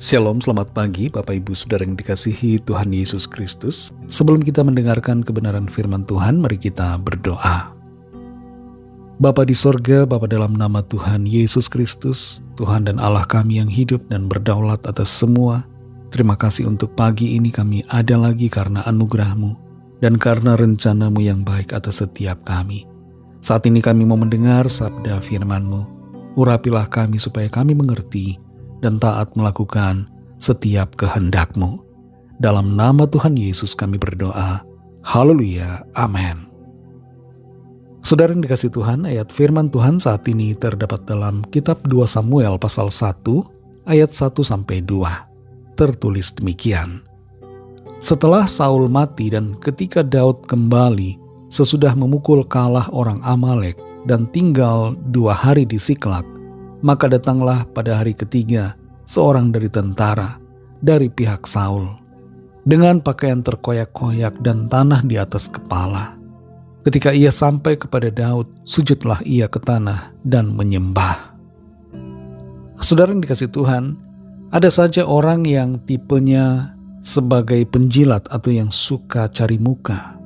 Shalom, selamat pagi Bapak Ibu Saudara yang dikasihi Tuhan Yesus Kristus. Sebelum kita mendengarkan kebenaran firman Tuhan, mari kita berdoa. Bapa di sorga, Bapa dalam nama Tuhan Yesus Kristus, Tuhan dan Allah kami yang hidup dan berdaulat atas semua, terima kasih untuk pagi ini kami ada lagi karena anugerah-Mu dan karena rencana-Mu yang baik atas setiap kami. Saat ini kami mau mendengar sabda firman-Mu. Urapilah kami supaya kami mengerti dan taat melakukan setiap kehendak-Mu. Dalam nama Tuhan Yesus kami berdoa. Haleluya. Amin. Saudara yang dikasihi Tuhan, ayat firman Tuhan saat ini terdapat dalam kitab 2 Samuel pasal 1 ayat 1-2. Tertulis demikian. Setelah Saul mati dan ketika Daud kembali sesudah memukul kalah orang Amalek dan tinggal 2 hari di Siklak, maka datanglah pada hari ketiga seorang dari tentara dari pihak Saul dengan pakaian terkoyak-koyak dan tanah di atas kepala. Ketika ia sampai kepada Daud, sujudlah ia ke tanah dan menyembah. Saudara yang dikasihi Tuhan, ada saja orang yang tipenya sebagai penjilat atau yang suka cari muka.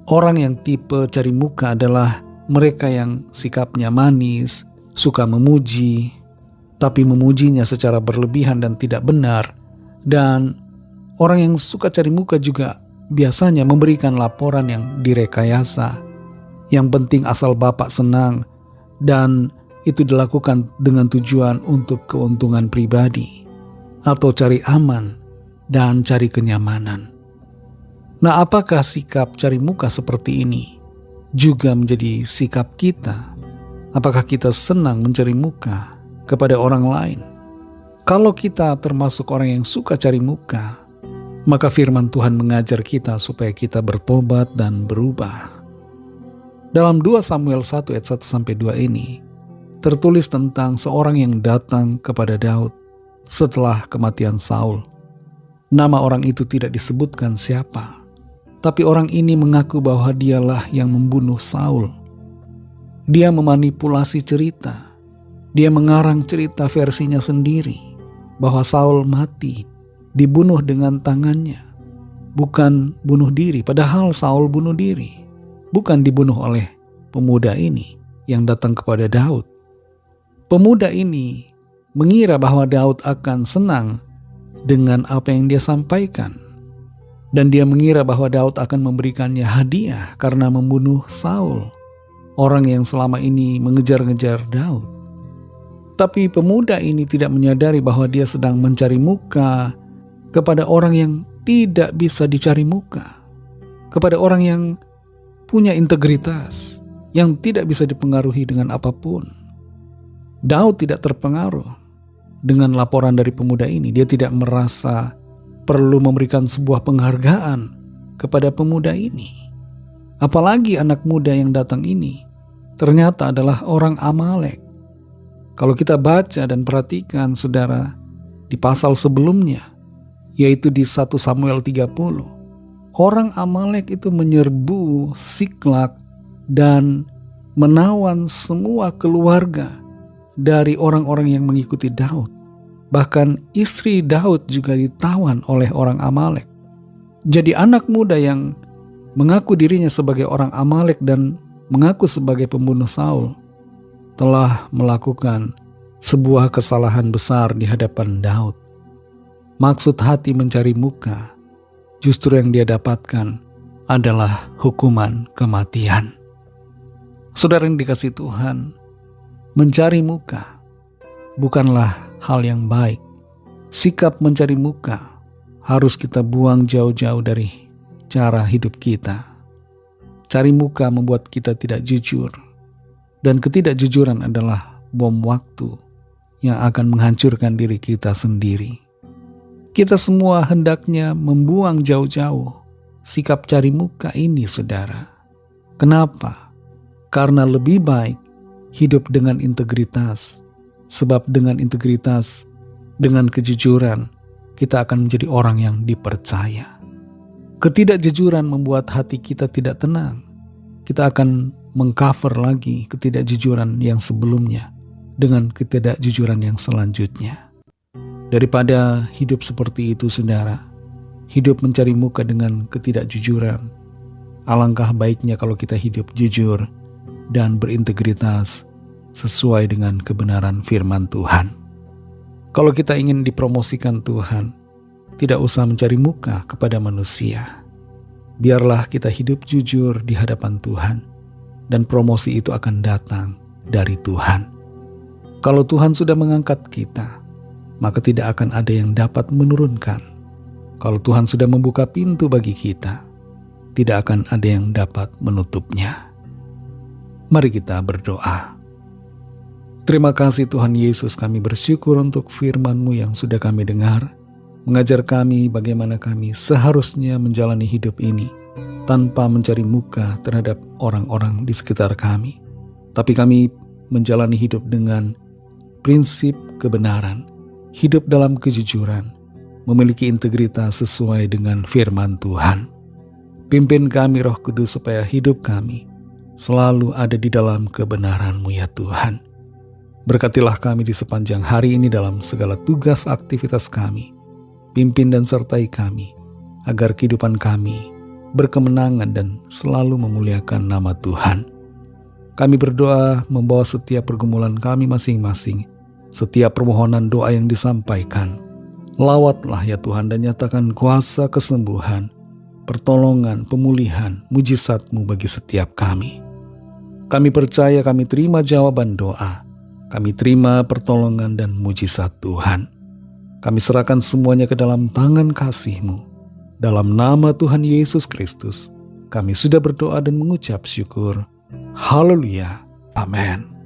Orang yang tipe cari muka adalah mereka yang sikapnya manis, suka memuji, tapi memujinya secara berlebihan dan tidak benar. Dan orang yang suka cari muka juga biasanya memberikan laporan yang direkayasa. Yang penting asal Bapak senang, dan itu dilakukan dengan tujuan untuk keuntungan pribadi, atau cari aman dan cari kenyamanan. Nah, apakah sikap cari muka seperti ini juga menjadi sikap kita? Apakah kita senang mencari muka kepada orang lain? Kalau kita termasuk orang yang suka cari muka, maka firman Tuhan mengajar kita supaya kita bertobat dan berubah. Dalam 2 Samuel 1 ayat 1-2 ini, tertulis tentang seorang yang datang kepada Daud setelah kematian Saul. Nama orang itu tidak disebutkan siapa, tapi orang ini mengaku bahwa dialah yang membunuh Saul. Dia memanipulasi cerita. Dia mengarang cerita versinya sendiri bahwa Saul mati, dibunuh dengan tangannya, bukan bunuh diri. Padahal Saul bunuh diri, bukan dibunuh oleh pemuda ini yang datang kepada Daud. Pemuda ini mengira bahwa Daud akan senang dengan apa yang dia sampaikan, dan dia mengira bahwa Daud akan memberikannya hadiah karena membunuh Saul, orang yang selama ini mengejar-ngejar Daud. Tapi pemuda ini tidak menyadari bahwa dia sedang mencari muka kepada orang yang tidak bisa dicari muka, kepada orang yang punya integritas, yang tidak bisa dipengaruhi dengan apapun. Daud tidak terpengaruh dengan laporan dari pemuda ini. Dia tidak merasa perlu memberikan sebuah penghargaan kepada pemuda ini. Apalagi anak muda yang datang ini ternyata adalah orang Amalek. Kalau kita baca dan perhatikan saudara, di pasal sebelumnya, yaitu di 1 Samuel 30, orang Amalek itu menyerbu Siklak dan menawan semua keluarga dari orang-orang yang mengikuti Daud. Bahkan istri Daud juga ditawan oleh orang Amalek. Jadi anak muda yang mengaku dirinya sebagai orang Amalek dan mengaku sebagai pembunuh Saul telah melakukan sebuah kesalahan besar di hadapan Daud. Maksud hati mencari muka, justru yang dia dapatkan adalah hukuman kematian. Saudara yang dikasihi Tuhan, mencari muka bukanlah hal yang baik. Sikap mencari muka harus kita buang jauh-jauh dari cara hidup kita. Cari muka membuat kita tidak jujur, dan ketidakjujuran adalah bom waktu yang akan menghancurkan diri kita sendiri. Kita semua hendaknya membuang jauh-jauh sikap cari muka ini, saudara. Kenapa? Karena lebih baik hidup dengan integritas. Sebab dengan integritas, dengan kejujuran, kita akan menjadi orang yang dipercaya. Ketidakjujuran membuat hati kita tidak tenang. Kita akan mengcover lagi ketidakjujuran yang sebelumnya dengan ketidakjujuran yang selanjutnya. Daripada hidup seperti itu, saudara, hidup mencari muka dengan ketidakjujuran, alangkah baiknya kalau kita hidup jujur dan berintegritas sesuai dengan kebenaran firman Tuhan. Kalau kita ingin dipromosikan Tuhan, tidak usah mencari muka kepada manusia. Biarlah kita hidup jujur di hadapan Tuhan, dan promosi itu akan datang dari Tuhan. Kalau Tuhan sudah mengangkat kita, maka tidak akan ada yang dapat menurunkan. Kalau Tuhan sudah membuka pintu bagi kita, tidak akan ada yang dapat menutupnya. Mari kita berdoa. Terima kasih Tuhan Yesus, kami bersyukur untuk firman-Mu yang sudah kami dengar, mengajar kami bagaimana kami seharusnya menjalani hidup ini tanpa mencari muka terhadap orang-orang di sekitar kami. Tapi kami menjalani hidup dengan prinsip kebenaran, hidup dalam kejujuran, memiliki integritas sesuai dengan firman Tuhan. Pimpin kami Roh Kudus supaya hidup kami selalu ada di dalam kebenaran-Mu ya Tuhan. Berkatilah kami di sepanjang hari ini dalam segala tugas aktivitas kami. Pimpin dan sertai kami, agar kehidupan kami berkemenangan dan selalu memuliakan nama Tuhan. Kami berdoa membawa setiap pergumulan kami masing-masing, setiap permohonan doa yang disampaikan. Lawatlah ya Tuhan dan nyatakan kuasa kesembuhan, pertolongan, pemulihan, mujizat-Mu bagi setiap kami. Kami percaya, kami terima jawaban doa. Kami terima pertolongan dan mujizat Tuhan. Kami serahkan semuanya ke dalam tangan kasih-Mu. Dalam nama Tuhan Yesus Kristus, kami sudah berdoa dan mengucap syukur. Haleluya. Amin.